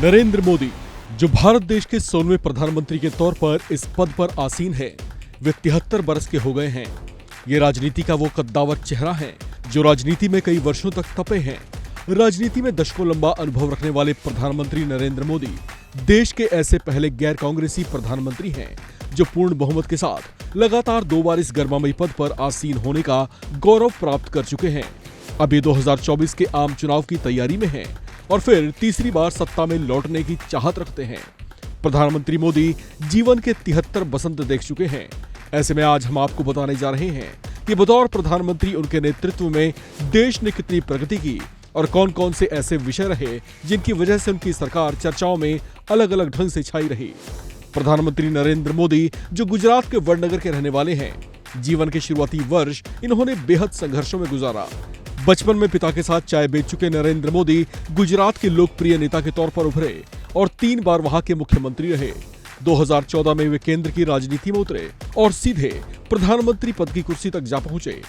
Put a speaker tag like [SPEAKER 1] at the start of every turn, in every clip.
[SPEAKER 1] नरेंद्र मोदी, जो भारत देश के 16वें प्रधानमंत्री के तौर पर इस पद पर आसीन है, वे 73 बरस के हो गए हैं। ये राजनीति का वो कद्दावर चेहरा है जो राजनीति में कई वर्षों तक तपे हैं। राजनीति में दशकों लंबा अनुभव रखने वाले प्रधानमंत्री नरेंद्र मोदी देश के ऐसे पहले गैर कांग्रेसी प्रधानमंत्री हैं जो पूर्ण बहुमत के साथ लगातार 2 बार इस गर्मामयी पद पर आसीन होने का गौरव प्राप्त कर चुके हैं। अब ये 2024 के आम चुनाव की तैयारी में हैं और फिर तीसरी बार सत्ता में लौटने की चाहत रखते हैं। प्रधानमंत्री मोदी जीवन के 73 बसंत देख चुके हैं। ऐसे में आज हम आपको बताने जा रहे हैं कि बतौर प्रधानमंत्री उनके नेतृत्व में देश ने कितनी प्रगति की और कौन कौन से ऐसे विषय रहे जिनकी वजह से उनकी सरकार चर्चाओं में अलग अलग ढंग से छाई रही। प्रधानमंत्री नरेंद्र मोदी, जो गुजरात के वडनगर के रहने वाले हैं, जीवन के शुरुआती वर्ष इन्होंने बेहद संघर्षों में गुजारा। बचपन में पिता के साथ चाय बेच चुके नरेंद्र मोदी गुजरात के लोकप्रिय नेता के तौर पर उभरे और 3 बार वहां के मुख्यमंत्री रहे। 2014 में वे केंद्र की राजनीति में उतरे और सीधे प्रधानमंत्री पद की कुर्सी तक जा पहुंचे।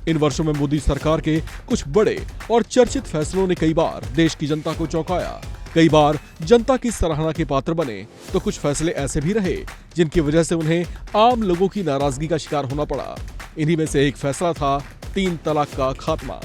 [SPEAKER 1] इन वर्षों में मोदी सरकार के कुछ बड़े और चर्चित फैसलों ने कई बार देश की जनता को चौंकाया, कई बार जनता की सराहना के पात्र बने, तो कुछ फैसले ऐसे भी रहे जिनकी वजह से उन्हें आम लोगों की नाराजगी का शिकार होना पड़ा। इन्हीं में से एक फैसला था 3 तलाक का खात्मा।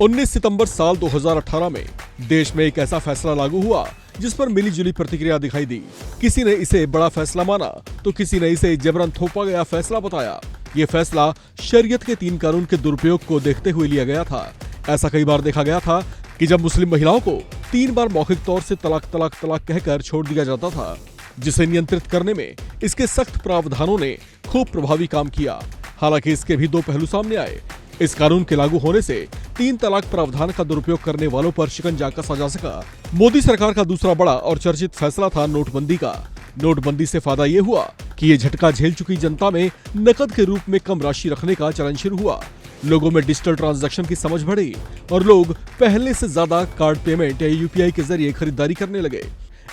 [SPEAKER 1] 19 सितंबर साल 2018 में देश में एक ऐसा फैसला लागू हुआ जिस पर मिलीजुली प्रतिक्रिया दिखाई दी। किसी ने इसे बड़ा फैसला माना तो किसी ने इसे जबरन थोपा गया फैसला बताया। ये फैसला शरीयत के 3 कानून के दुरुपयोग को देखते हुए लिया गया था। ऐसा कई बार देखा गया था कि जब मुस्लिम महिलाओं को 3 बार मौखिक तौर से तलाक तलाक तलाक कहकर छोड़ दिया जाता था, जिसे नियंत्रित करने में इसके सख्त प्रावधानों ने खूब प्रभावी काम किया। हालांकि इसके भी 2 पहलू सामने आए। इस कानून के लागू होने से 3 तलाक प्रावधान का दुरुपयोग करने वालों पर शिकंजा कसा जा सका। मोदी सरकार का दूसरा बड़ा और चर्चित फैसला था नोटबंदी का। नोटबंदी से फायदा ये हुआ कि ये झटका झेल चुकी जनता में नकद के रूप में कम राशि रखने का चलन शुरू हुआ। लोगों में डिजिटल ट्रांजैक्शन की समझ बढ़ी और लोग पहले से ज्यादा कार्ड पेमेंट या यूपीआई के जरिए खरीदारी करने लगे।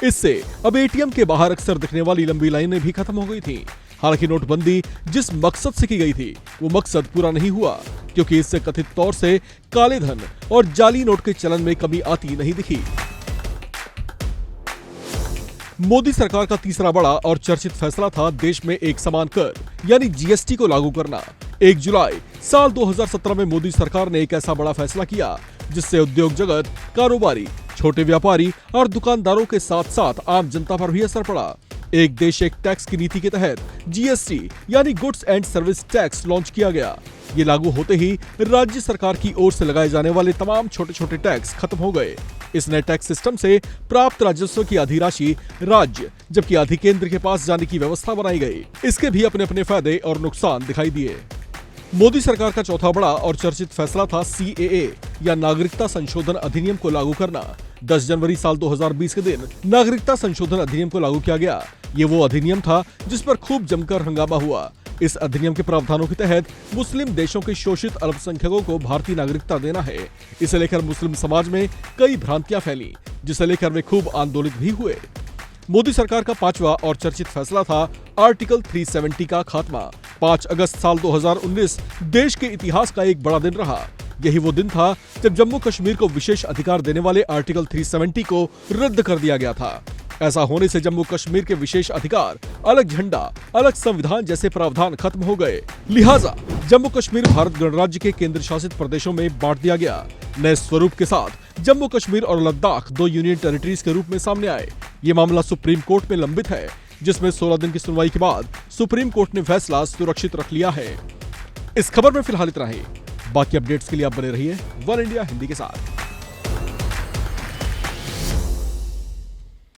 [SPEAKER 1] इससे अब एटीएम के बाहर अक्सर दिखने वाली लंबी लाइनें भी खत्म हो गई थी। हालांकि नोटबंदी जिस मकसद से की गई थी वो मकसद पूरा नहीं हुआ, क्योंकि इससे कथित तौर से काले धन और जाली नोट के चलन में कमी आती नहीं दिखी। मोदी सरकार का तीसरा बड़ा और चर्चित फैसला था देश में एक समान कर यानी जीएसटी को लागू करना। 1 जुलाई साल 2017 में मोदी सरकार ने एक ऐसा बड़ा फैसला किया जिससे उद्योग जगत, कारोबारी, छोटे व्यापारी और दुकानदारों के साथ साथ आम जनता पर भी असर पड़ा। एक देश एक टैक्स की नीति के तहत जीएसटी यानी goods and service tax launch किया गया। ये लागू होते ही राज्य सरकार की ओर से लगाए जाने वाले तमाम छोटे छोटे टैक्स खत्म हो गए। इस नए टैक्स सिस्टम से प्राप्त राजस्व की आधी राशि राज्य जबकि आधी केंद्र के पास जाने की व्यवस्था बनाई गई। इसके भी अपने अपने फायदे और नुकसान दिखाई दिए। मोदी सरकार का चौथा बड़ा और चर्चित फैसला था सीएए या नागरिकता संशोधन अधिनियम को लागू करना। 10 जनवरी साल 2020 के दिन नागरिकता संशोधन अधिनियम को लागू किया गया। ये वो अधिनियम था जिस पर खूब जमकर हंगामा हुआ। इस अधिनियम के प्रावधानों के तहत मुस्लिम देशों के शोषित अल्पसंख्यकों को भारतीय नागरिकता देना है। इसे लेकर मुस्लिम समाज में कई भ्रांतियां फैली, जिसे लेकर वे खूब आंदोलित भी हुए। मोदी सरकार का 5वां और चर्चित फैसला था आर्टिकल 370 का खात्मा। 5 अगस्त साल 2019 देश के इतिहास का एक बड़ा दिन रहा। यही वो दिन था जब जम्मू कश्मीर को विशेष अधिकार देने वाले आर्टिकल 370 को रद्द कर दिया गया था। ऐसा होने से जम्मू कश्मीर के विशेष अधिकार, अलग झंडा, अलग संविधान जैसे प्रावधान खत्म हो गए। लिहाजा जम्मू कश्मीर भारत गणराज्य के केंद्र शासित प्रदेशों में बांट दिया गया। नए स्वरूप के साथ जम्मू कश्मीर और लद्दाख 2 यूनियन टेरिटरीज के रूप में सामने आए। ये मामला सुप्रीम कोर्ट में लंबित है, जिसमें 16 दिन की सुनवाई के बाद सुप्रीम कोर्ट ने फैसला सुरक्षित रख लिया है। इस खबर में फिलहाल इतना ही। बाकी अपडेट्स के लिए आप बने रहिए वन इंडिया हिंदी के साथ।